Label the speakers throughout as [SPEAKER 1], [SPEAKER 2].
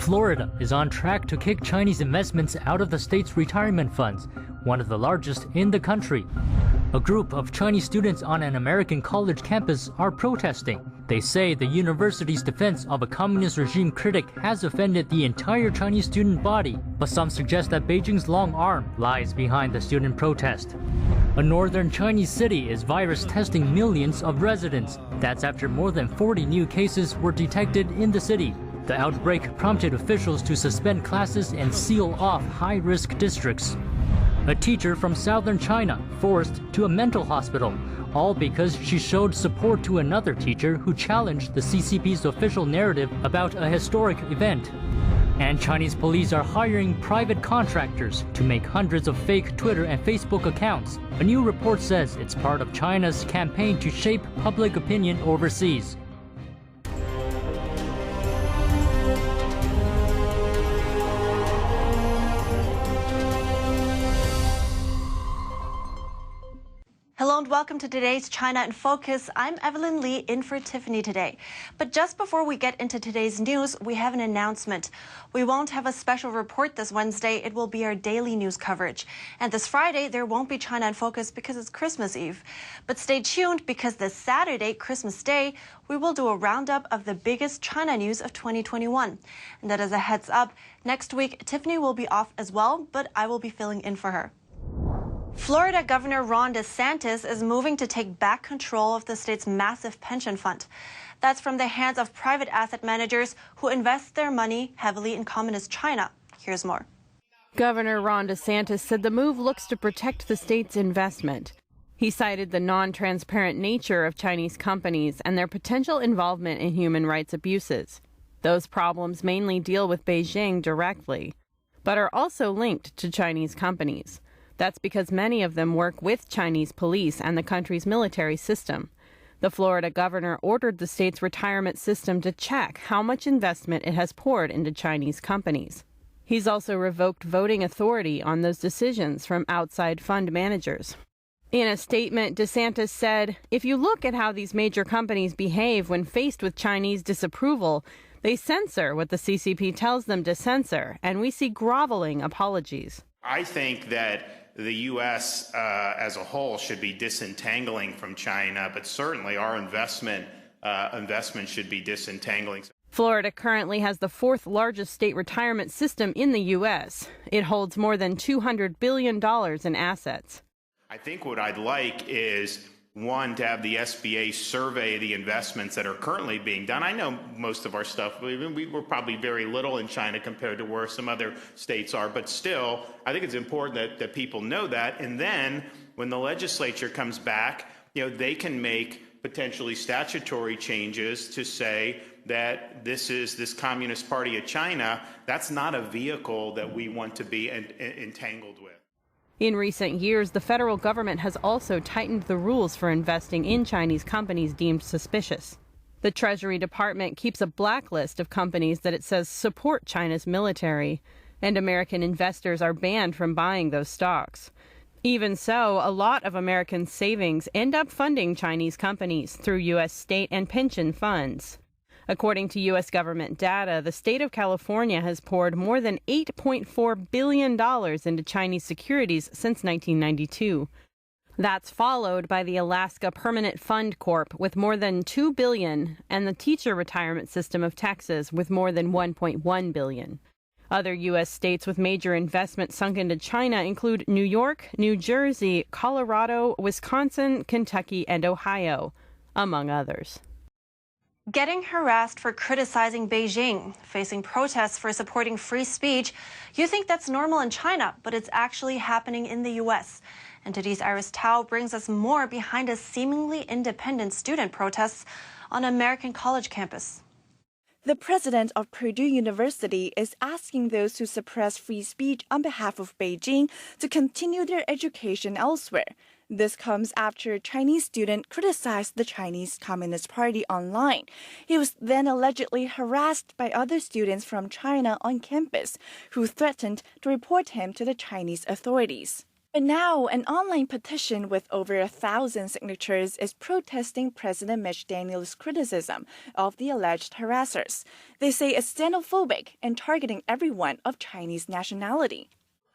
[SPEAKER 1] Florida is on track to kick Chinese investments out of the state's retirement funds, one of the largest in the country. A group of Chinese students on an American college campus are protesting. They say the university's defense of a communist regime critic has offended the entire Chinese student body, but some suggest that Beijing's long arm lies behind the student protest. A northern Chinese city is virus testing millions of residents. That's after more than 40 new cases were detected in the city. The outbreak prompted officials to suspend classes and seal off high-risk districts. A teacher from southern China forced to a mental hospital, all because she showed support to another teacher who challenged the CCP's official narrative about a historic event. And Chinese police are hiring private contractors to make hundreds of fake Twitter and Facebook accounts. A new report says it's part of China's campaign to shape public opinion overseas.
[SPEAKER 2] Hello and welcome to today's China in Focus. I'm Evelyn Lee in for Tiffany today. But just before we get into today's news, we have an announcement. We won't have a special report this Wednesday. It will be our daily news coverage. And this Friday, there won't be China in Focus because it's Christmas Eve. But stay tuned because this Saturday, Christmas Day, we will do a roundup of the biggest China news of 2021. And that is a heads up. Next week, Tiffany will be off as well, but I will be filling in for her. Florida Governor Ron DeSantis is moving to take back control of the state's massive pension fund. That's from the hands of private asset managers who invest their money heavily in communist China. Here's more.
[SPEAKER 3] Governor Ron DeSantis said the move looks to protect the state's investment. He cited the non-transparent nature of Chinese companies and their potential involvement in human rights abuses. Those problems mainly deal with Beijing directly, but are also linked to Chinese companies. That's because many of them work with Chinese police and the country's military system. The Florida governor ordered the state's retirement system to check how much investment it has poured into Chinese companies. He's also revoked voting authority on those decisions from outside fund managers. In a statement, DeSantis said, "If you look at how these major companies behave when faced with Chinese disapproval, they censor what the CCP tells them to censor, and we see groveling apologies."
[SPEAKER 4] I think that the U.S. As a whole should be disentangling from China, but certainly our investment should be disentangling.
[SPEAKER 3] Florida currently has the fourth largest state retirement system in the U.S. It holds more than $200 billion in assets.
[SPEAKER 4] I think what I'd like is, one, to have the SBA survey the investments that are currently being done. I know most of our stuff, we were probably very little in China compared to where some other states are, but still, I think it's important that people know that. And then when the legislature comes back, they can make potentially statutory changes to say that this Communist Party of China, that's not a vehicle that we want to be entangled with.
[SPEAKER 3] In recent years, the federal government has also tightened the rules for investing in Chinese companies deemed suspicious. The Treasury Department keeps a blacklist of companies that it says support China's military, and American investors are banned from buying those stocks. Even so, a lot of American savings end up funding Chinese companies through U.S. state and pension funds. According to U.S. government data, the state of California has poured more than $8.4 billion into Chinese securities since 1992. That's followed by the Alaska Permanent Fund Corp. With more than $2 billion and the Teacher Retirement System of Texas with more than $1.1 billion. Other U.S. states with major investment sunk into China include New York, New Jersey, Colorado, Wisconsin, Kentucky, and Ohio, among others.
[SPEAKER 2] Getting harassed for criticizing Beijing, facing protests for supporting free speech. You think that's normal in China, but it's actually happening in the U.S. And today's Iris Tao brings us more behind a seemingly independent student protests on an American college campus.
[SPEAKER 5] The president of Purdue University is asking those who suppress free speech on behalf of Beijing to continue their education elsewhere. This comes after a Chinese student criticized the Chinese Communist Party online. He was then allegedly harassed by other students from China on campus, who threatened to report him to the Chinese authorities. But now, an online petition with over 1,000 signatures is protesting President Mitch Daniels' criticism of the alleged harassers. They say it's xenophobic and targeting everyone of Chinese nationality.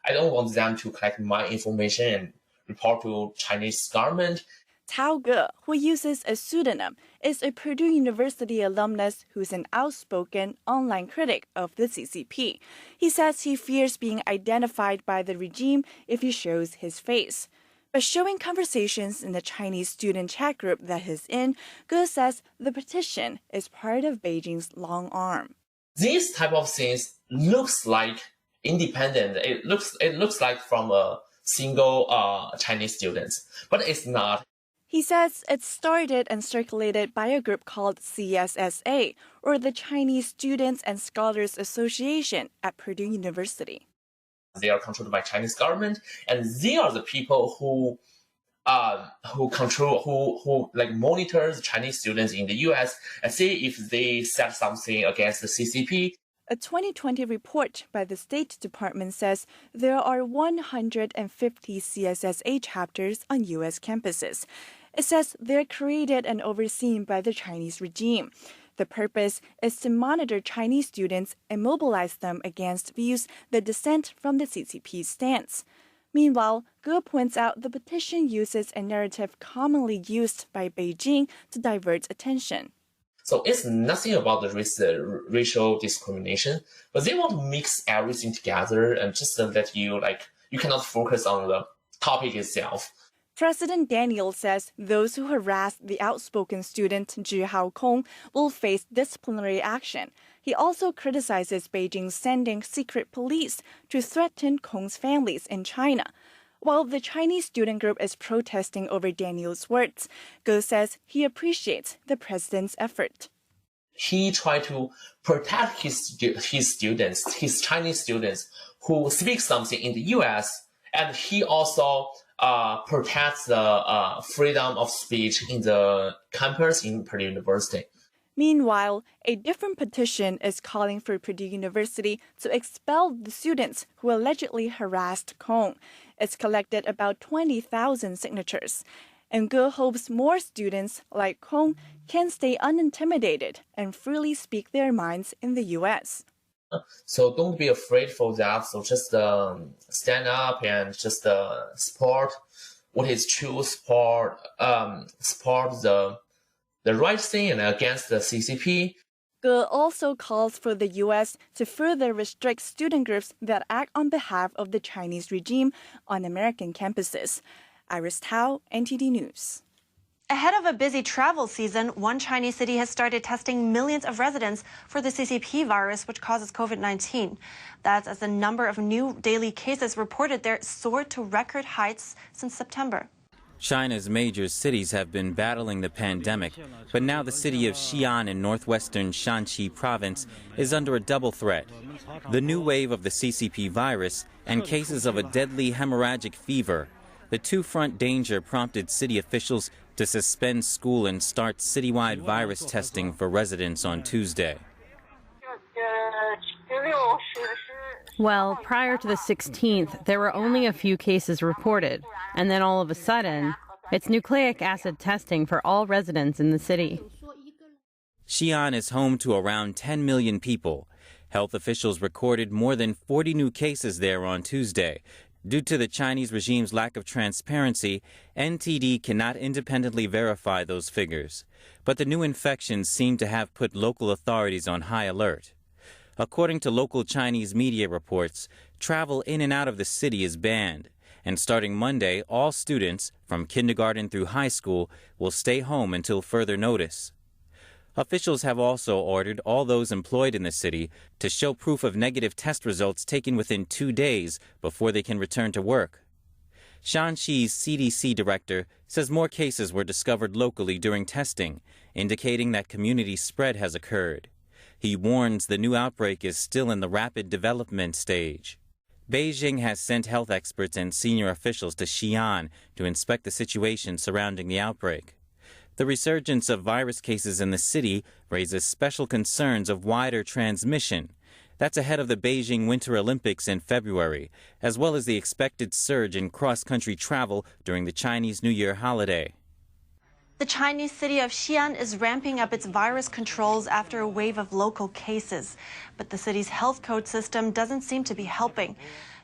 [SPEAKER 6] I don't want them to collect my information and report to Chinese government.
[SPEAKER 5] Tao Ge, who uses a pseudonym, is a Purdue University alumnus who's an outspoken online critic of the CCP. He says he fears being identified by the regime if he shows his face. But showing conversations in the Chinese student chat group that he's in, Ge says the petition is part of Beijing's long arm.
[SPEAKER 6] These type of things looks like independent. It looks like from a single Chinese students, but it's not.
[SPEAKER 5] He says it started and circulated by a group called CSSA, or the Chinese Students and Scholars Association at Purdue University.
[SPEAKER 6] They are controlled by Chinese government, and they are the people who monitor the Chinese students in the U.S. and see if they said something against the CCP.
[SPEAKER 5] A 2020 report by the State Department says there are 150 CSSA chapters on U.S. campuses. It says they're created and overseen by the Chinese regime. The purpose is to monitor Chinese students and mobilize them against views that dissent from the CCP's stance. Meanwhile, Ge points out the petition uses a narrative commonly used by Beijing to divert attention.
[SPEAKER 6] So it's nothing about the racial discrimination, but they want to mix everything together and just that you cannot focus on the topic itself.
[SPEAKER 5] President Daniels says those who harassed the outspoken student Zhi Haokong will face disciplinary action. He also criticizes Beijing sending secret police to threaten Kong's families in China. While the Chinese student group is protesting over Daniels' words, Ge says he appreciates the president's effort.
[SPEAKER 6] He tried to protect his students, his Chinese students who speak something in the U.S., and he also protects the freedom of speech in the campus in Purdue University.
[SPEAKER 5] Meanwhile, a different petition is calling for Purdue University to expel the students who allegedly harassed Kong. It's collected about 20,000 signatures. And Ge hopes more students like Kong can stay unintimidated and freely speak their minds in the U.S.
[SPEAKER 6] So don't be afraid for that. So just stand up and just support what is true, support the right thing and against the CCP.
[SPEAKER 5] Ge also calls for the U.S. to further restrict student groups that act on behalf of the Chinese regime on American campuses. Iris Tao, NTD News.
[SPEAKER 2] Ahead of a busy travel season, one Chinese city has started testing millions of residents for the CCP virus, which causes COVID-19. That's as the number of new daily cases reported there soared to record heights since September.
[SPEAKER 7] China's major cities have been battling the pandemic, but now the city of Xi'an in northwestern Shanxi province is under a double threat: the new wave of the CCP virus and cases of a deadly hemorrhagic fever. The two-front danger prompted city officials to suspend school and start citywide virus testing for residents on Tuesday.
[SPEAKER 3] Well, prior to the 16th, there were only a few cases reported, and then all of a sudden, it's nucleic acid testing for all residents in the city.
[SPEAKER 7] Xi'an is home to around 10 million people. Health officials recorded more than 40 new cases there on Tuesday. Due to the Chinese regime's lack of transparency, NTD cannot independently verify those figures. But the new infections seem to have put local authorities on high alert. According to local Chinese media reports, travel in and out of the city is banned. And starting Monday, all students, from kindergarten through high school, will stay home until further notice. Officials have also ordered all those employed in the city to show proof of negative test results taken within 2 days before they can return to work. Shanxi's CDC director says more cases were discovered locally during testing, indicating that community spread has occurred. He warns the new outbreak is still in the rapid development stage. Beijing has sent health experts and senior officials to Xi'an to inspect the situation surrounding the outbreak. The resurgence of virus cases in the city raises special concerns of wider transmission, That's ahead of the Beijing Winter Olympics in February, as well as the expected surge in cross-country travel during the Chinese New Year holiday.
[SPEAKER 2] The Chinese city of Xi'an is ramping up its virus controls after a wave of local cases. But the city's health code system doesn't seem to be helping.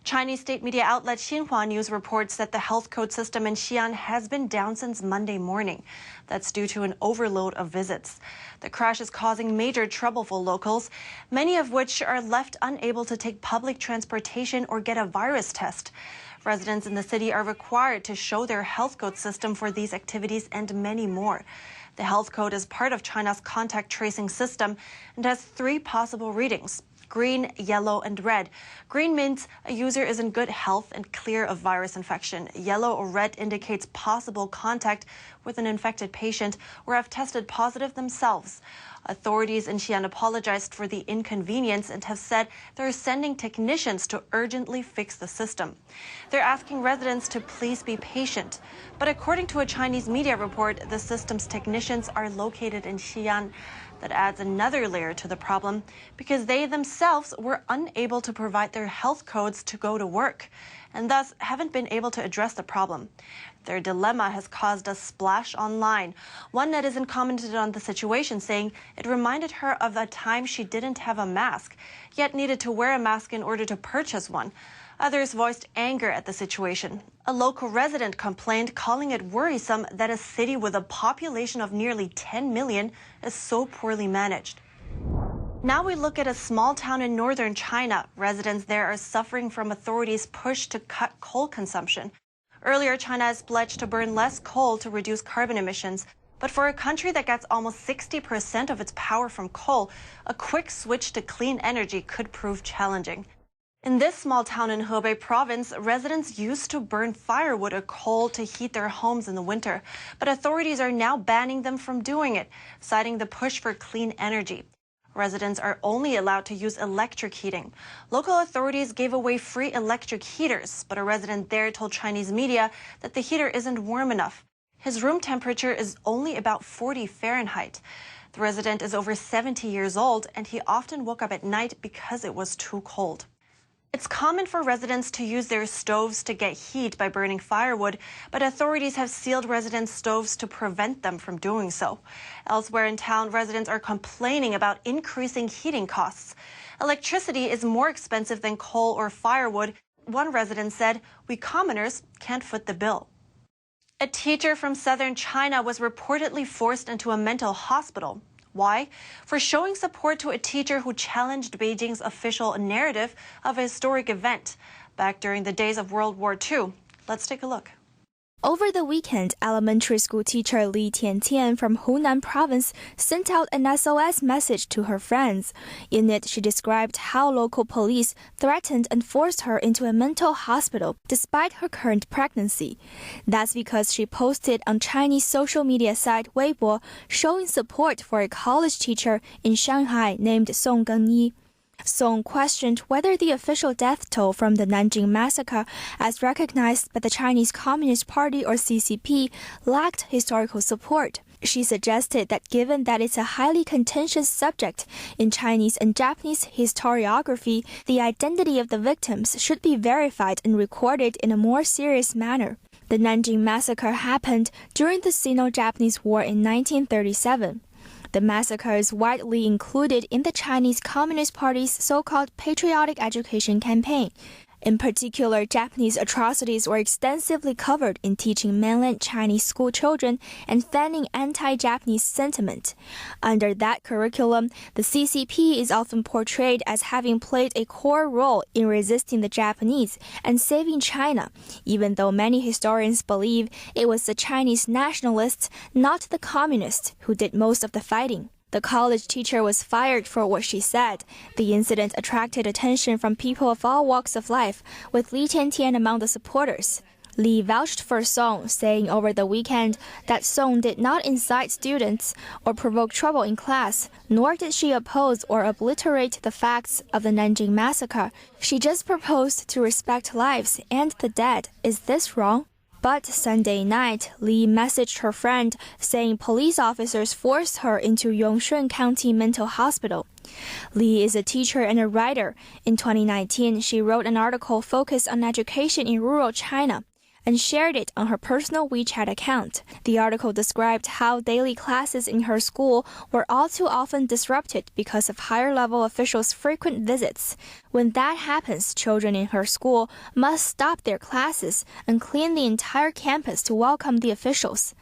[SPEAKER 2] Chinese state media outlet Xinhua News reports that the health code system in Xi'an has been down since Monday morning. That's due to an overload of visits. The crash is causing major trouble for locals, many of which are left unable to take public transportation or get a virus test. Residents in the city are required to show their health code system for these activities and many more. The health code is part of China's contact tracing system and has 3 possible readings: green, yellow, and red. Green means a user is in good health and clear of virus infection. Yellow or red indicates possible contact with an infected patient or have tested positive themselves. Authorities in Xi'an apologized for the inconvenience and have said they're sending technicians to urgently fix the system. They're asking residents to please be patient. But according to a Chinese media report, the system's technicians are located in Xi'an. That adds another layer to the problem because they themselves were unable to provide their health codes to go to work and thus haven't been able to address the problem. Their dilemma has caused a splash online. One netizen commented on the situation, saying it reminded her of a time she didn't have a mask, yet needed to wear a mask in order to purchase one. Others voiced anger at the situation. A local resident complained, calling it worrisome that a city with a population of nearly 10 million is so poorly managed. Now we look at a small town in northern China. Residents there are suffering from authorities' push to cut coal consumption. Earlier, China has pledged to burn less coal to reduce carbon emissions. But for a country that gets almost 60% of its power from coal, a quick switch to clean energy could prove challenging. In this small town in Hebei province, residents used to burn firewood or coal to heat their homes in the winter. But authorities are now banning them from doing it, citing the push for clean energy. Residents are only allowed to use electric heating. Local authorities gave away free electric heaters, but a resident there told Chinese media that the heater isn't warm enough. His room temperature is only about 40 Fahrenheit. The resident is over 70 years old, and he often woke up at night because it was too cold. It's common for residents to use their stoves to get heat by burning firewood, but authorities have sealed residents' stoves to prevent them from doing so. Elsewhere in town, residents are complaining about increasing heating costs. Electricity is more expensive than coal or firewood. One resident said, "We commoners can't foot the bill." A teacher from southern China was reportedly forced into a mental hospital. Why? For showing support to a teacher who challenged Beijing's official narrative of a historic event back during the days of World War II. Let's take a look.
[SPEAKER 8] Over the weekend, elementary school teacher Li Tiantian from Hunan province sent out an SOS message to her friends. In it, she described how local police threatened and forced her into a mental hospital despite her current pregnancy. That's because she posted on Chinese social media site Weibo showing support for a college teacher in Shanghai named Song Gengyi. Song questioned whether the official death toll from the Nanjing massacre, as recognized by the Chinese Communist Party or CCP, lacked historical support. She suggested that given that it's a highly contentious subject in Chinese and Japanese historiography, the identity of the victims should be verified and recorded in a more serious manner. The Nanjing massacre happened during the Sino-Japanese War in 1937. The massacre is widely included in the Chinese Communist Party's so-called patriotic education campaign. In particular, Japanese atrocities were extensively covered in teaching mainland Chinese school children and fanning anti-Japanese sentiment. Under that curriculum, the CCP is often portrayed as having played a core role in resisting the Japanese and saving China, even though many historians believe it was the Chinese nationalists, not the communists, who did most of the fighting. The college teacher was fired for what she said. The incident attracted attention from people of all walks of life, with Li Tiantian among the supporters. Li vouched for Song, saying over the weekend that Song did not incite students or provoke trouble in class, nor did she oppose or obliterate the facts of the Nanjing massacre. She just proposed to respect lives and the dead. Is this wrong? But Sunday night, Li messaged her friend saying police officers forced her into Yongshun County Mental Hospital. Li is a teacher and a writer. In 2019, she wrote an article focused on education in rural China and shared it on her personal WeChat account. The article described how daily classes in her school were all too often disrupted because of higher-level officials' frequent visits. When that happens, children in her school must stop their classes and clean the entire campus to welcome the officials.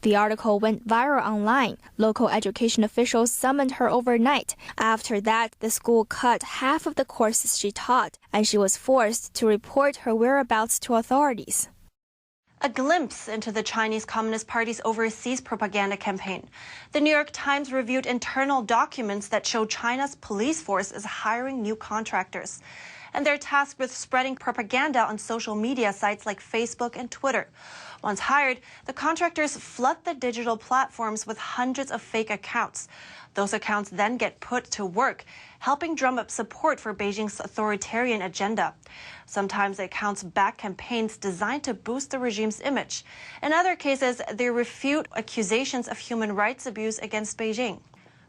[SPEAKER 8] The article went viral online. Local education officials summoned her overnight. After that, the school cut half of the courses she taught, and she was forced to report her whereabouts to authorities.
[SPEAKER 2] A glimpse into the Chinese Communist Party's overseas propaganda campaign. The New York Times reviewed internal documents that show China's police force is hiring new contractors. And they're tasked with spreading propaganda on social media sites like Facebook and Twitter. Once hired, the contractors flood the digital platforms with hundreds of fake accounts. Those accounts then get put to work, helping drum up support for Beijing's authoritarian agenda. Sometimes the accounts back campaigns designed to boost the regime's image. In other cases, they refute accusations of human rights abuse against Beijing.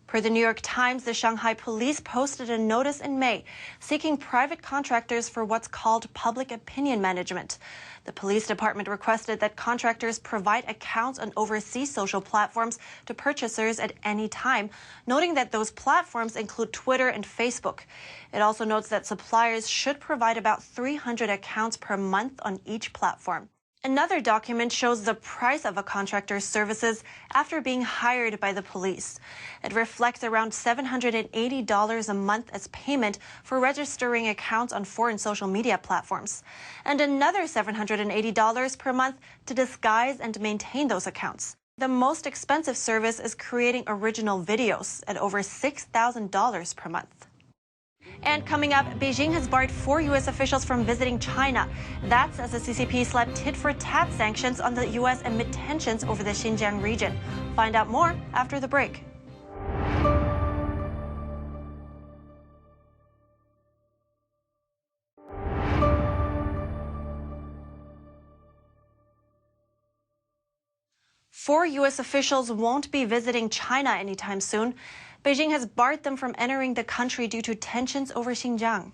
[SPEAKER 2] Per the New York Times, the Shanghai police posted a notice in May seeking private contractors for what's called public opinion management. The police department requested that contractors provide accounts on overseas social platforms to purchasers at any time, noting that those platforms include Twitter and Facebook. It also notes that suppliers should provide about 300 accounts per month on each platform. Another document shows the price of a contractor's services after being hired by the police. It reflects around $780 a month as payment for registering accounts on foreign social media platforms, and another $780 per month to disguise and maintain those accounts. The most expensive service is creating original videos at over $6,000 per month. And coming up, Beijing has barred 4 U.S. officials from visiting China. That's as the CCP slapped tit-for-tat sanctions on the U.S. amid tensions over the Xinjiang region. Find out more after the break. Four U.S. officials won't be visiting China anytime soon. Beijing has barred them from entering the country due to tensions over Xinjiang.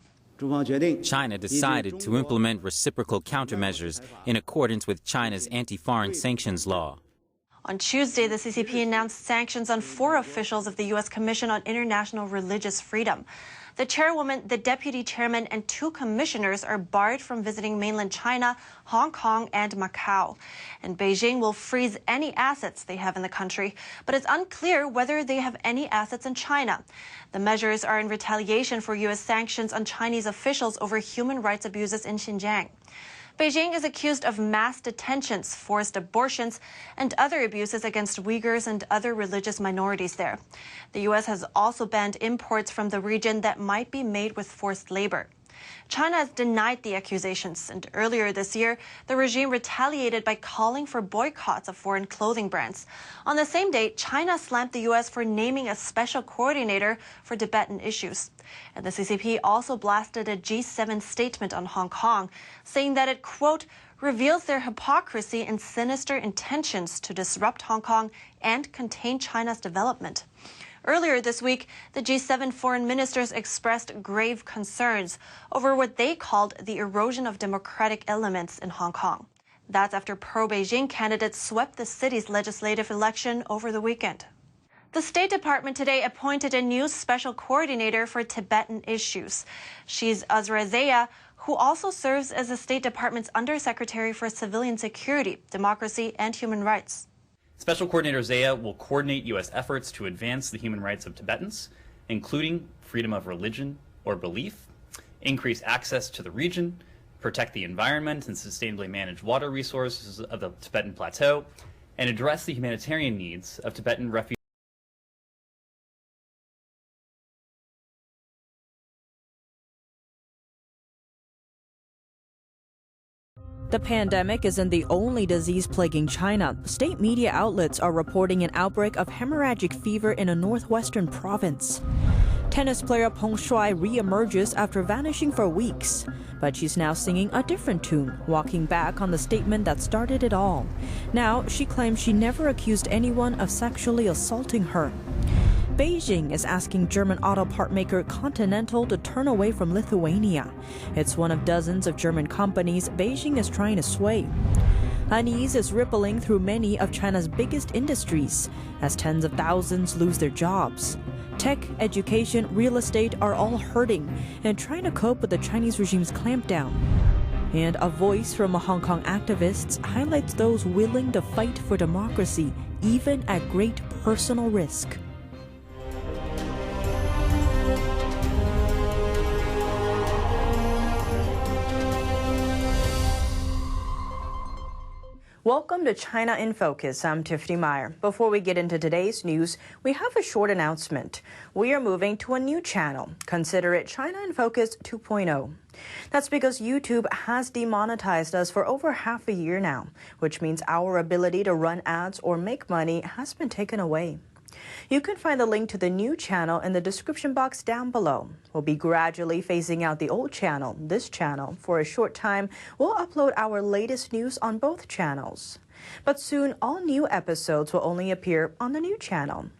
[SPEAKER 7] China decided to implement reciprocal countermeasures in accordance with China's anti-foreign sanctions law.
[SPEAKER 2] On Tuesday, the CCP announced sanctions on 4 officials of the U.S. Commission on International Religious Freedom. The chairwoman, the deputy chairman, and 2 commissioners are barred from visiting mainland China, Hong Kong, and Macau. And Beijing will freeze any assets they have in the country, but it's unclear whether they have any assets in China. The measures are in retaliation for U.S. sanctions on Chinese officials over human rights abuses in Xinjiang. Beijing is accused of mass detentions, forced abortions, and other abuses against Uyghurs and other religious minorities there. The U.S. has also banned imports from the region that might be made with forced labor. China has denied the accusations, and earlier this year, the regime retaliated by calling for boycotts of foreign clothing brands. On the same day, China slammed the U.S. for naming a special coordinator for Tibetan issues. And the CCP also blasted a G7 statement on Hong Kong, saying that it, quote, reveals their hypocrisy and sinister intentions to disrupt Hong Kong and contain China's development. Earlier this week, the G7 foreign ministers expressed grave concerns over what they called the erosion of democratic elements in Hong Kong. That's after pro-Beijing candidates swept the city's legislative election over the weekend. The State Department today appointed a new special coordinator for Tibetan issues. She's Azra Zaya, who also serves as the State Department's Undersecretary for Civilian Security, Democracy, and Human Rights.
[SPEAKER 9] Special Coordinator Zaya will coordinate U.S. efforts to advance the human rights of Tibetans, including freedom of religion or belief, increase access to the region, protect the environment and sustainably manage water resources of the Tibetan Plateau, and address the humanitarian needs of Tibetan refugees.
[SPEAKER 10] The pandemic isn't the only disease plaguing China. State media outlets are reporting an outbreak of hemorrhagic fever in a northwestern province. Tennis player Pingshui re-emerges after vanishing for weeks. But she's now singing a different tune, walking back on the statement that started it all. Now, she claims she never accused anyone of sexually assaulting her. Beijing is asking German auto part maker Continental to turn away from Lithuania. It's one of dozens of German companies Beijing is trying to sway. Unease is rippling through many of China's biggest industries as tens of thousands lose their jobs. Tech, education, real estate are all hurting and trying to cope with the Chinese regime's clampdown. And a voice from Hong Kong activists highlights those willing to fight for democracy, even at great personal risk. Welcome to China in Focus. I'm Tiffany Meyer. Before we get into today's news, we have a short announcement. We are moving to a new channel. Consider it China in Focus 2.0. That's because YouTube has demonetized us for over half a year now, which means our ability to run ads or make money has been taken away. You can find the link to the new channel in the description box down below. We'll be gradually phasing out the old channel, this channel. For a short time, we'll upload our latest news on both channels. But soon, all new episodes will only appear on the new channel.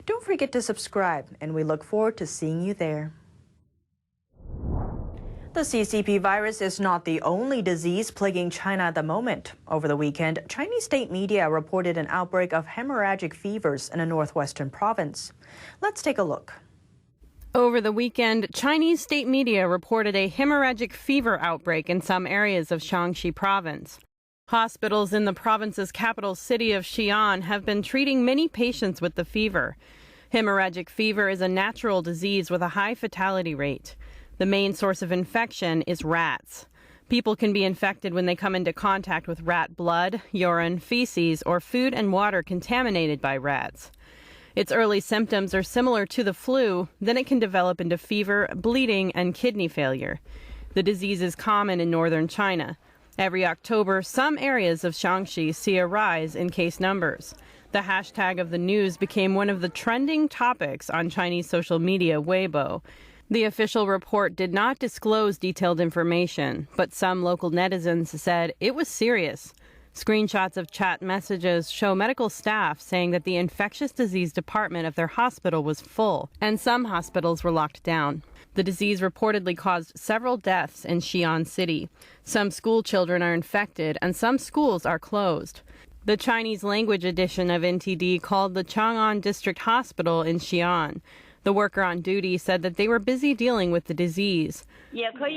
[SPEAKER 10] Don't forget to subscribe, and we look forward to seeing you there. The CCP virus is not the only disease plaguing China at the moment. Over the weekend, Chinese state media reported an outbreak of hemorrhagic fevers in a northwestern province. Let's take a look.
[SPEAKER 3] Over the weekend, Chinese state media reported a hemorrhagic fever outbreak in some areas of Shaanxi province. Hospitals in the province's capital city of Xi'an have been treating many patients with the fever. Hemorrhagic fever is a natural disease with a high fatality rate. The main source of infection is rats. People can be infected when they come into contact with rat blood, urine, feces, or food and water contaminated by rats. Its early symptoms are similar to the flu, then it can develop into fever, bleeding, and kidney failure. The disease is common in northern China. Every October, some areas of Shaanxi see a rise in case numbers. The hashtag of the news became one of the trending topics on Chinese social media, Weibo. The official report did not disclose detailed information, but some local netizens said it was serious. Screenshots of chat messages show medical staff saying that the infectious disease department of their hospital was full, and some hospitals were locked down. The disease reportedly caused several deaths in Xi'an City. Some school children are infected, and some schools are closed. The Chinese language edition of NTD called the Chang'an District Hospital in Xi'an. The worker on duty said that they were busy dealing with the disease.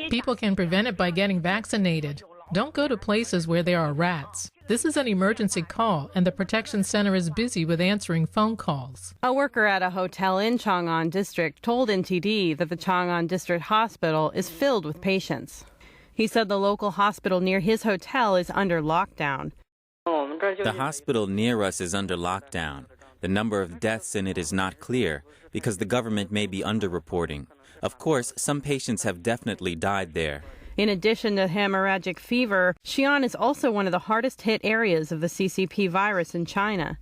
[SPEAKER 11] People can prevent it by getting vaccinated. Don't go to places where there are rats. This is an emergency call, and the protection center is busy with answering phone calls.
[SPEAKER 3] A worker at a hotel in Chang'an District told NTD that the Chang'an District Hospital is filled with patients. He said the local hospital near his hotel is under lockdown.
[SPEAKER 7] The hospital near us is under lockdown. The number of deaths in it is not clear because the government may be underreporting. Of course, some patients have definitely died there.
[SPEAKER 3] In addition to hemorrhagic fever, Xi'an is also one of the hardest hit areas of the CCP virus in China.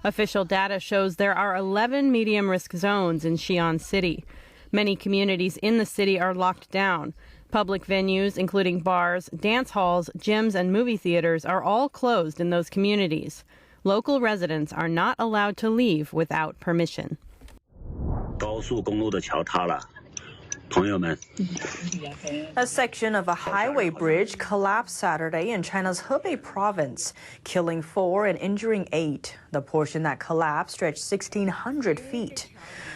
[SPEAKER 3] Official data shows there are 11 medium-risk zones in Xi'an City. Many communities in the city are locked down. Public venues, including bars, dance halls, gyms, and movie theaters, are all closed in those communities. Local residents are not allowed to leave without permission.
[SPEAKER 10] A section of a highway bridge collapsed Saturday in China's Hebei province, killing 4 and injuring 8. The portion that collapsed stretched 1,600 feet.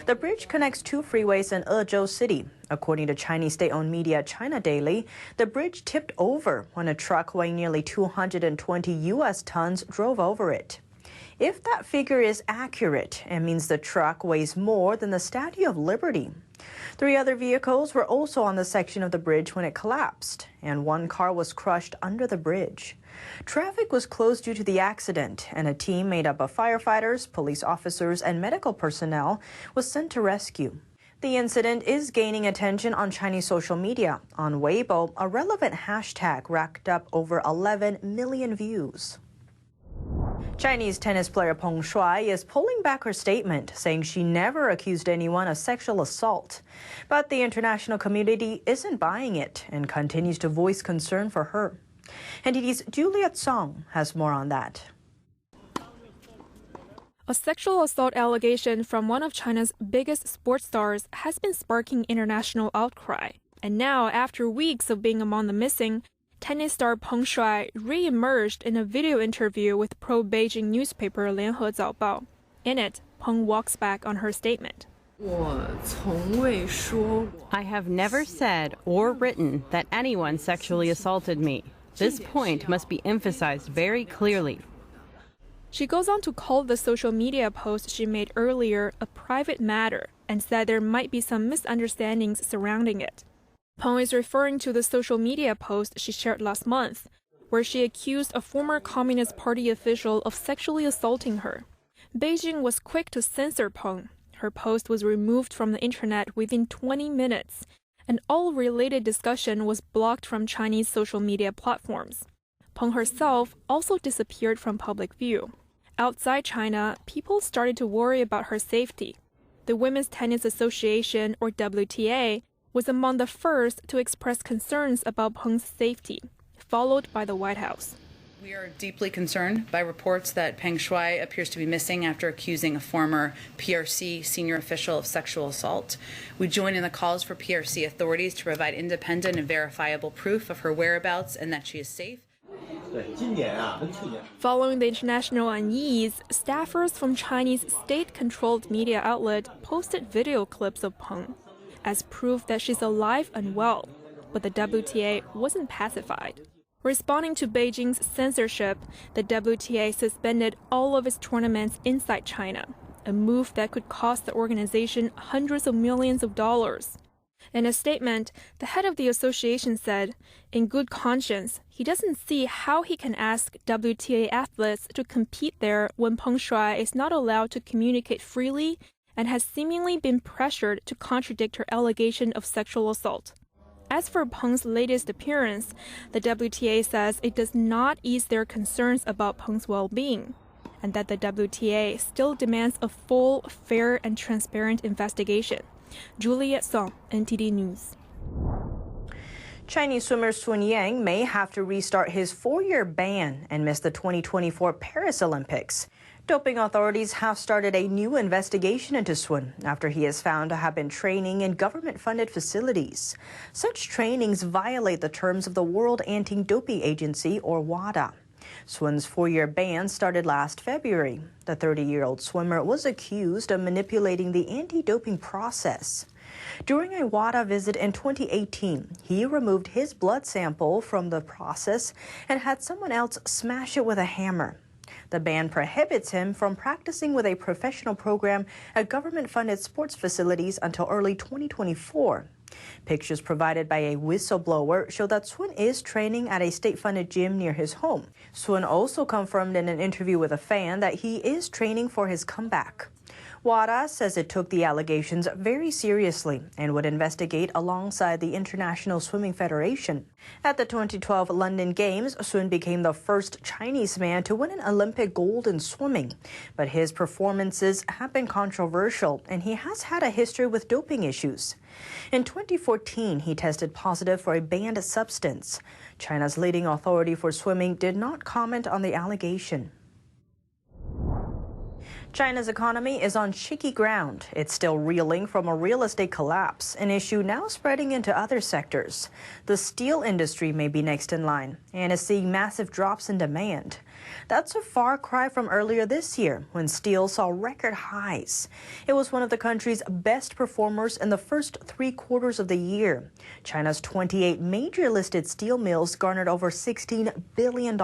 [SPEAKER 10] The bridge connects 2 freeways in Ezhou City. According to Chinese state-owned media China Daily, the bridge tipped over when a truck weighing nearly 220 U.S. tons drove over it. If that figure is accurate, it means the truck weighs more than the Statue of Liberty. 3 other vehicles were also on the section of the bridge when it collapsed, and 1 car was crushed under the bridge. Traffic was closed due to the accident, and a team made up of firefighters, police officers, and medical personnel was sent to rescue. The incident is gaining attention on Chinese social media. On Weibo, a relevant hashtag racked up over 11 million views. Chinese tennis player Pingshui is pulling back her statement, saying she never accused anyone of sexual assault. But the international community isn't buying it and continues to voice concern for her. NTD's Juliet Song has more on that.
[SPEAKER 12] A sexual assault allegation from one of China's biggest sports stars has been sparking international outcry. And now, after weeks of being among the missing, tennis star Pingshui re-emerged in a video interview with pro-Beijing newspaper 联合早报. In it, Peng walks back on her statement.
[SPEAKER 3] I have never said or written that anyone sexually assaulted me. This point must be emphasized very clearly.
[SPEAKER 12] She goes on to call the social media post she made earlier a private matter and said there might be some misunderstandings surrounding it. Peng is referring to the social media post she shared last month, where she accused a former Communist Party official of sexually assaulting her. Beijing was quick to censor Peng. Her post was removed from the internet within 20 minutes, and all related discussion was blocked from Chinese social media platforms. Peng herself also disappeared from public view. Outside China, people started to worry about her safety. The Women's Tennis Association, or WTA, was among the first to express concerns about Peng's safety, followed by the White House.
[SPEAKER 13] We are deeply concerned by reports that Peng Shuai appears to be missing after accusing a former PRC senior official of sexual assault. We join in the calls for PRC authorities to provide independent and verifiable proof of her whereabouts and that she is safe.
[SPEAKER 12] Following the international unease, staffers from Chinese state-controlled media outlet posted video clips of Peng as proof that she's alive and well, but the WTA wasn't pacified. Responding to Beijing's censorship, the WTA suspended all of its tournaments inside China, a move that could cost the organization hundreds of millions of dollars. In a statement, the head of the association said, in good conscience, he doesn't see how he can ask WTA athletes to compete there when Peng Shuai is not allowed to communicate freely and has seemingly been pressured to contradict her allegation of sexual assault. As for Peng's latest appearance, the WTA says it does not ease their concerns about Peng's well-being, and that the WTA still demands a full, fair, and transparent investigation. Juliet Song, NTD News.
[SPEAKER 10] Chinese swimmer Sun Yang may have to restart his 4-year ban and miss the 2024 Paris Olympics. Doping authorities have started a new investigation into Sun after he is found to have been training in government-funded facilities. Such trainings violate the terms of the World Anti-Doping Agency, or WADA. Sun's 4-year ban started last February. The 30-year-old swimmer was accused of manipulating the anti-doping process. During a WADA visit in 2018, he removed his blood sample from the process and had someone else smash it with a hammer. The ban prohibits him from practicing with a professional program at government-funded sports facilities until early 2024. Pictures provided by a whistleblower show that Sun is training at a state-funded gym near his home. Sun also confirmed in an interview with a fan that he is training for his comeback. WADA says it took the allegations very seriously and would investigate alongside the International Swimming Federation. At the 2012 London Games, Sun became the first Chinese man to win an Olympic gold in swimming. But his performances have been controversial, and he has had a history with doping issues. In 2014, he tested positive for a banned substance. China's leading authority for swimming did not comment on the allegation. China's economy is on shaky ground. It's still reeling from a real estate collapse, an issue now spreading into other sectors. The steel industry may be next in line and is seeing massive drops in demand. That's a far cry from earlier this year when steel saw record highs. It was one of the country's best performers in the first 3 quarters of the year. China's 28 major listed steel mills garnered over $16 billion.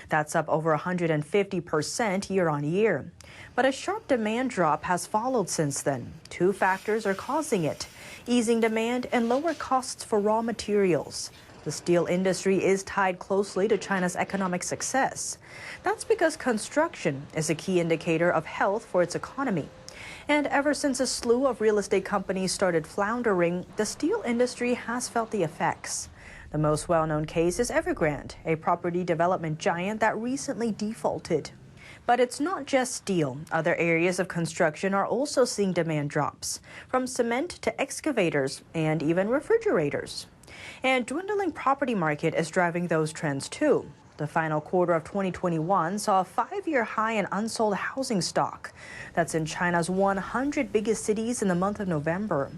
[SPEAKER 10] That's up over 150% year on year. But a sharp demand drop has followed since then. 2 factors are causing it: easing demand and lower costs for raw materials. The steel industry is tied closely to China's economic success. That's because construction is a key indicator of health for its economy. And ever since a slew of real estate companies started floundering, the steel industry has felt the effects. The most well-known case is Evergrande, a property development giant that recently defaulted. But it's not just steel. Other areas of construction are also seeing demand drops, from cement to excavators and even refrigerators. And dwindling property market is driving those trends too. The final quarter of 2021 saw a 5-year high in unsold housing stock. That's in China's 100 biggest cities in the month of November.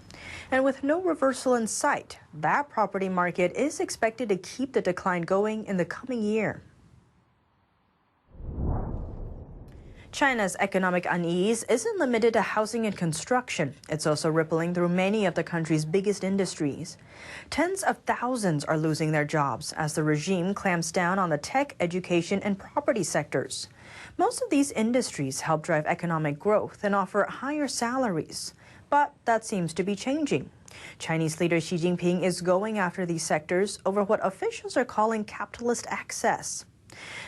[SPEAKER 10] And with no reversal in sight, that property market is expected to keep the decline going in the coming year. China's economic unease isn't limited to housing and construction. It's also rippling through many of the country's biggest industries. Tens of thousands are losing their jobs as the regime clamps down on the tech, education, and property sectors. Most of these industries help drive economic growth and offer higher salaries. But that seems to be changing. Chinese leader Xi Jinping is going after these sectors over what officials are calling capitalist access.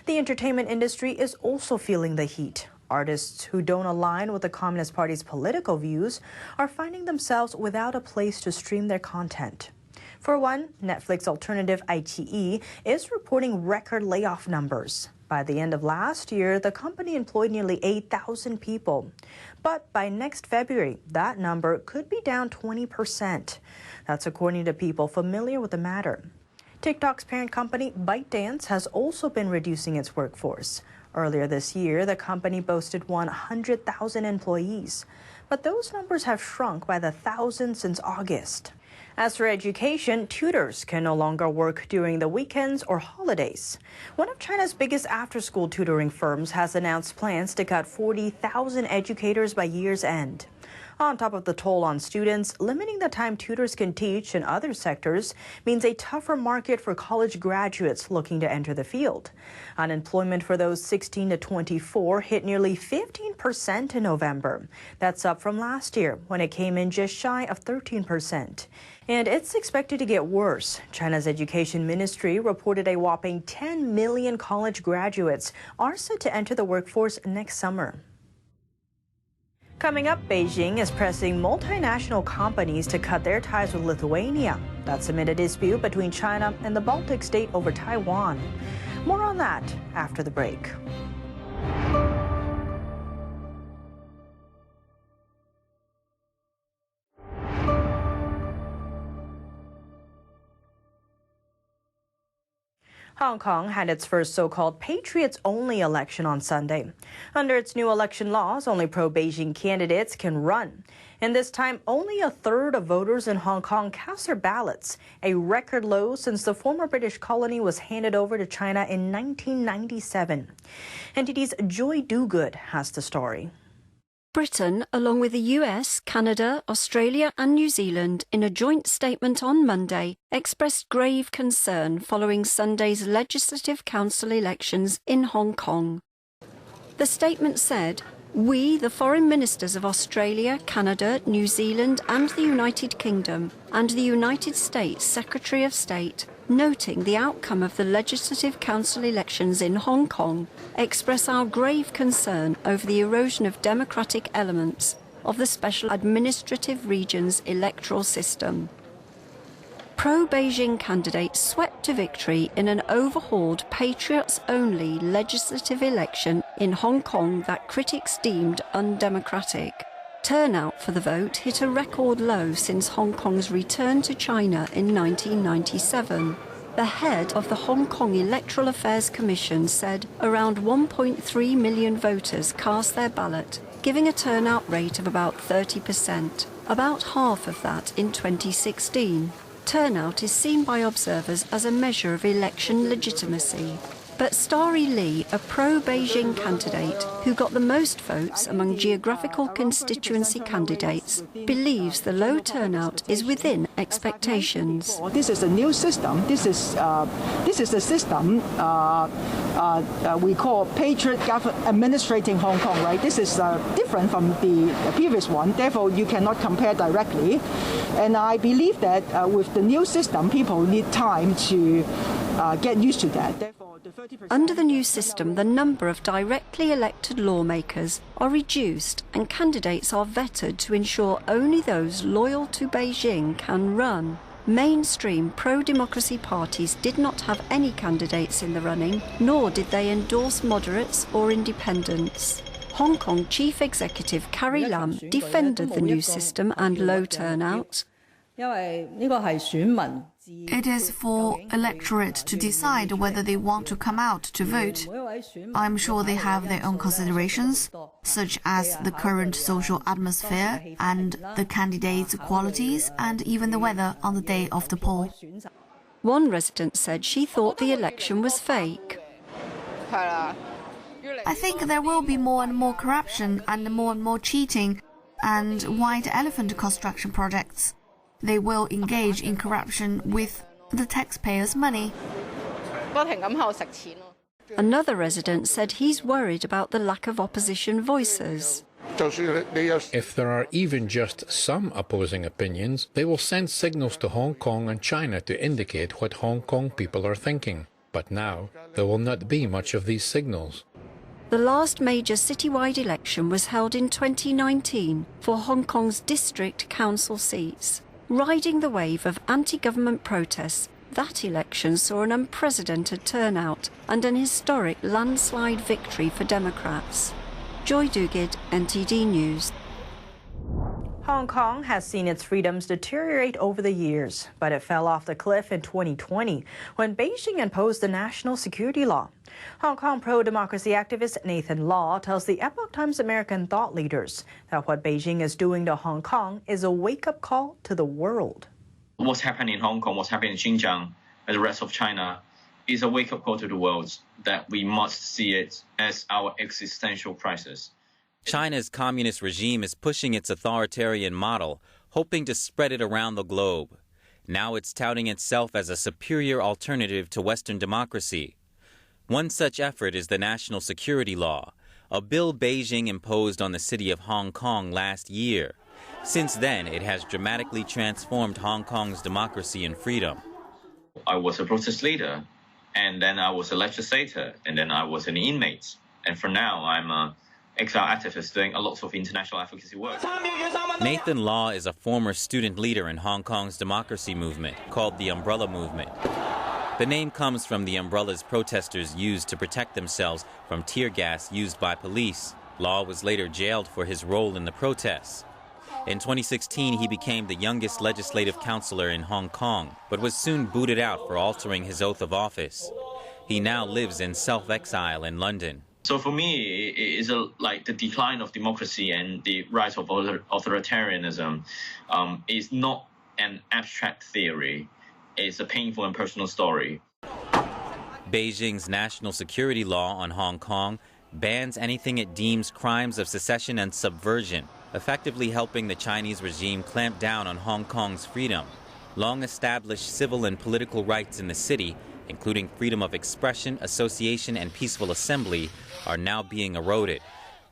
[SPEAKER 10] The entertainment industry is also feeling the heat. Artists who don't align with the Communist Party's political views are finding themselves without a place to stream their content. For one, Netflix alternative iQIYI is reporting record layoff numbers. By the end of last year, the company employed nearly 8,000 people. But by next February, that number could be down 20%. That's according to people familiar with the matter. TikTok's parent company ByteDance has also been reducing its workforce. Earlier this year, the company boasted 100,000 employees, but those numbers have shrunk by the thousands since August. As for education, tutors can no longer work during the weekends or holidays. One of China's biggest after-school tutoring firms has announced plans to cut 40,000 educators by year's end. On top of the toll on students, limiting the time tutors can teach in other sectors means a tougher market for college graduates looking to enter the field. Unemployment for those 16 to 24 hit nearly 15% in November. That's up from last year, when it came in just shy of 13%. And it's expected to get worse. China's education ministry reported a whopping 10 million college graduates are set to enter the workforce next summer. Coming up, Beijing is pressing multinational companies to cut their ties with Lithuania. That's amid a dispute between China and the Baltic state over Taiwan. More on that after the break. Hong Kong had its first so-called Patriots-only election on Sunday. Under its new election laws, only pro-Beijing candidates can run. And this time, only a third of voters in Hong Kong cast their ballots, a record low since the former British colony was handed over to China in 1997. NTD's Joy Dogood has the story.
[SPEAKER 14] Britain, along with the US, Canada, Australia and New Zealand, in a joint statement on Monday, expressed grave concern following Sunday's Legislative Council elections in Hong Kong. The statement said, "We, the foreign ministers of Australia, Canada, New Zealand and the United Kingdom, and the United States Secretary of State, noting the outcome of the Legislative Council elections in Hong Kong, express our grave concern over the erosion of democratic elements of the Special Administrative Region's electoral system." Pro-Beijing candidates swept to victory in an overhauled Patriots-only legislative election in Hong Kong that critics deemed undemocratic. Turnout for the vote hit a record low since Hong Kong's return to China in 1997. The head of the Hong Kong Electoral Affairs Commission said around 1.3 million voters cast their ballot, giving a turnout rate of about 30%, about half of that in 2016. Turnout is seen by observers as a measure of election legitimacy. But Starry Lee, a pro-Beijing candidate who got the most votes among geographical constituency candidates, believes the low turnout is within expectations.
[SPEAKER 15] This is a new system. This is the system we call Patriot administrating Hong Kong, right? This is different from the previous one. Therefore, you cannot compare directly. And I believe that with the new system, people need time to get used to that.
[SPEAKER 14] Under the new system, the number of directly elected lawmakers are reduced and candidates are vetted to ensure only those loyal to Beijing can run. Mainstream pro-democracy parties did not have any candidates in the running, nor did they endorse moderates or independents. Hong Kong Chief Executive Carrie Lam defended the new system and low turnout.
[SPEAKER 16] It is for electorate to decide whether they want to come out to vote. I'm sure they have their own considerations, such as the current social atmosphere and the candidates' qualities and even the weather on the day of the poll.
[SPEAKER 14] One resident said she thought the election was fake.
[SPEAKER 16] I think there will be more and more corruption and more cheating and white elephant construction projects. They will engage in corruption with the taxpayers' money.
[SPEAKER 14] Another resident said he's worried about the lack of opposition voices.
[SPEAKER 17] If there are even just some opposing opinions, they will send signals to Hong Kong and China to indicate what Hong Kong people are thinking. But now, there will not be much of these signals.
[SPEAKER 14] The last major citywide election was held in 2019 for Hong Kong's district council seats. Riding the wave of anti-government protests, that election saw an unprecedented turnout and an historic landslide victory for Democrats. Joy Dugid, NTD News.
[SPEAKER 10] Hong Kong has seen its freedoms deteriorate over the years, but it fell off the cliff in 2020 when Beijing imposed the national security law. Hong Kong pro-democracy activist Nathan Law tells the Epoch Times American thought leaders that what Beijing is doing to Hong Kong is a wake-up call to the world.
[SPEAKER 18] What's happening in Hong Kong, what's happening in Xinjiang, and the rest of China is a wake-up call to the world that we must see it as our existential crisis.
[SPEAKER 7] China's communist regime is pushing its authoritarian model, hoping to spread it around the globe. Now it's touting itself as a superior alternative to Western democracy. One such effort is the National Security Law, a bill Beijing imposed on the city of Hong Kong last year. Since then, it has dramatically transformed Hong Kong's democracy and freedom.
[SPEAKER 18] I was a protest leader, and then I was a legislator, and then I was an inmate. And for now, I'm an exile activist doing a lot of international advocacy work.
[SPEAKER 7] Nathan Law is a former student leader in Hong Kong's democracy movement called the Umbrella Movement. The name comes from the umbrellas protesters used to protect themselves from tear gas used by police. Law was later jailed for his role in the protests. In 2016, he became the youngest legislative councillor in Hong Kong, but was soon booted out for altering his oath of office. He now lives in self-exile in London.
[SPEAKER 18] So for me, it is like the decline of democracy and the rise of authoritarianism is not an abstract theory. It's a painful and personal story.
[SPEAKER 7] Beijing's national security law on Hong Kong bans anything it deems crimes of secession and subversion, effectively helping the Chinese regime clamp down on Hong Kong's freedom. Long-established civil and political rights in the city, including freedom of expression, association, and peaceful assembly, are now being eroded.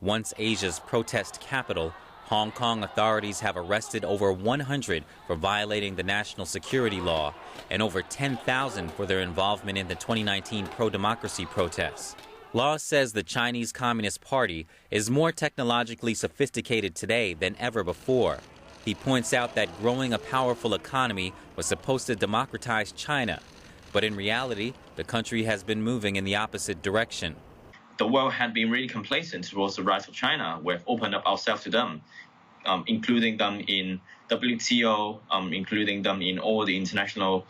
[SPEAKER 7] Once Asia's protest capital, Hong Kong authorities have arrested over 100 for violating the national security law and over 10,000 for their involvement in the 2019 pro-democracy protests. Law says the Chinese Communist Party is more technologically sophisticated today than ever before. He points out that growing a powerful economy was supposed to democratize China, but in reality, the country has been moving in the opposite direction.
[SPEAKER 18] The world had been really complacent towards the rise of China. We've opened up ourselves to them, including them in WTO, including them in all the international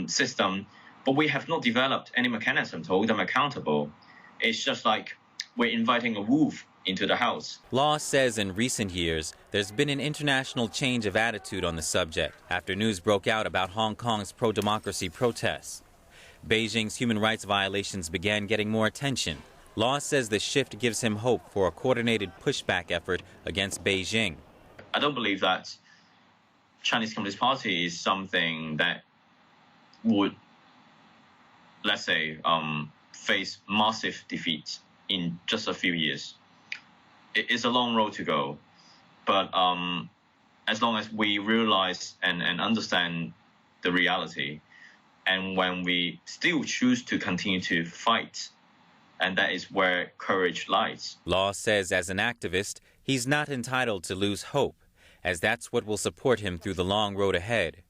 [SPEAKER 18] system. But we have not developed any mechanism to hold them accountable. It's just like we're inviting a wolf into the house.
[SPEAKER 7] Law says in recent years, there's been an international change of attitude on the subject after news broke out about Hong Kong's pro-democracy protests. Beijing's human rights violations began getting more attention. Law says the shift gives him hope for a coordinated pushback effort against Beijing.
[SPEAKER 18] I don't believe that Chinese Communist Party is something that would, let's say, face massive defeat in just a few years. It's a long road to go, but as long as we realize and understand the reality, and when we still choose to continue to fight, and that is where courage lies.
[SPEAKER 7] Law says as an activist, he's not entitled to lose hope, as that's what will support him through the long road ahead.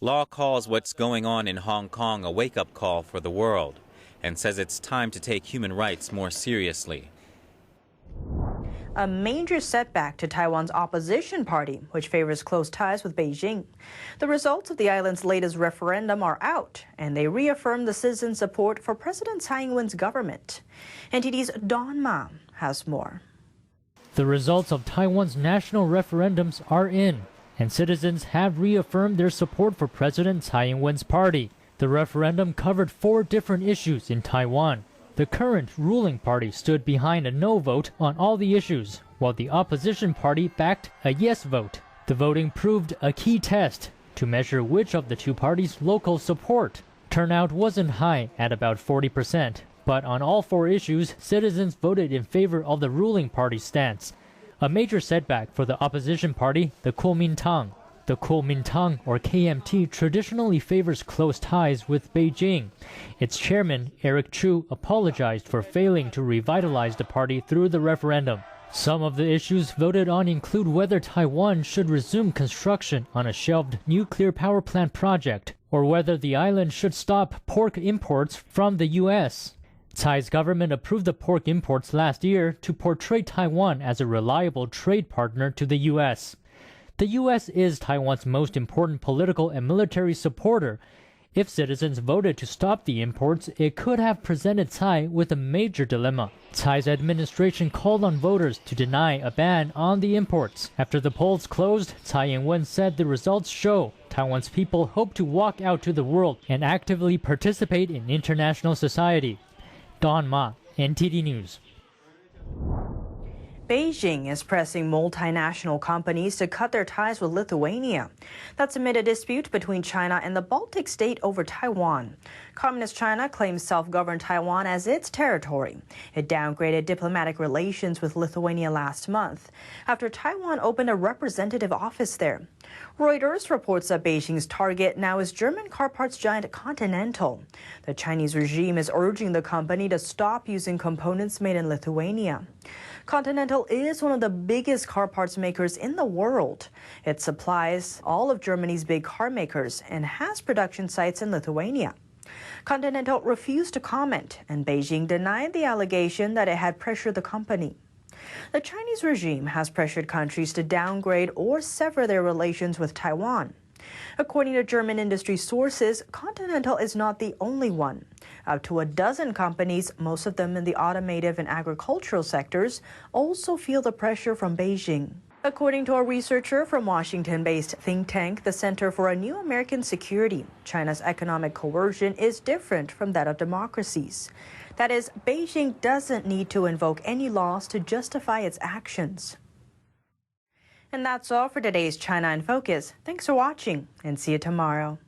[SPEAKER 7] Law calls what's going on in Hong Kong a wake-up call for the world and says it's time to take human rights more seriously.
[SPEAKER 10] A major setback to Taiwan's opposition party, which favors close ties with Beijing. The results of the island's latest referendum are out, and they reaffirm the citizens' support for President Tsai Ing-wen's government. NTD's Don Ma has more.
[SPEAKER 1] The results of Taiwan's national referendums are in, and citizens have reaffirmed their support for President Tsai Ing-wen's party. The referendum covered 4 different issues in Taiwan. The current ruling party stood behind a no vote on all the issues, while the opposition party backed a yes vote. The voting proved a key test to measure which of the two parties' local support. Turnout wasn't high at about 40%, but on all 4 issues, citizens voted in favor of the ruling party's stance. A major setback for the opposition party, the Kuomintang. The Kuomintang, or KMT, traditionally favors close ties with Beijing. Its chairman, Eric Chu, apologized for failing to revitalize the party through the referendum. Some of the issues voted on include whether Taiwan should resume construction on a shelved nuclear power plant project, or whether the island should stop pork imports from the U.S. Tsai's government approved the pork imports last year to portray Taiwan as a reliable trade partner to the U.S. The U.S. is Taiwan's most important political and military supporter. If citizens voted to stop the imports, it could have presented Tsai with a major dilemma. Tsai's administration called on voters to deny a ban on the imports. After the polls closed, Tsai Ing-wen said the results show Taiwan's people hope to walk out to the world and actively participate in international society. Don Ma, NTD News.
[SPEAKER 10] Beijing is pressing multinational companies to cut their ties with Lithuania. That's amid a dispute between China and the Baltic state over Taiwan. Communist China claims self-governed Taiwan as its territory. It downgraded diplomatic relations with Lithuania last month after Taiwan opened a representative office there. Reuters reports that Beijing's target now is German car parts giant Continental. The Chinese regime is urging the company to stop using components made in Lithuania. Continental is one of the biggest car parts makers in the world. It supplies all of Germany's big car makers and has production sites in Lithuania. Continental refused to comment, and Beijing denied the allegation that it had pressured the company. The Chinese regime has pressured countries to downgrade or sever their relations with Taiwan. According to German industry sources, Continental is not the only one. Up to a dozen companies, most of them in the automotive and agricultural sectors, also feel the pressure from Beijing. According to a researcher from Washington-based think tank, the Center for a New American Security, China's economic coercion is different from that of democracies. That is, Beijing doesn't need to invoke any laws to justify its actions. And that's all for today's China in Focus. Thanks for watching, and see you tomorrow.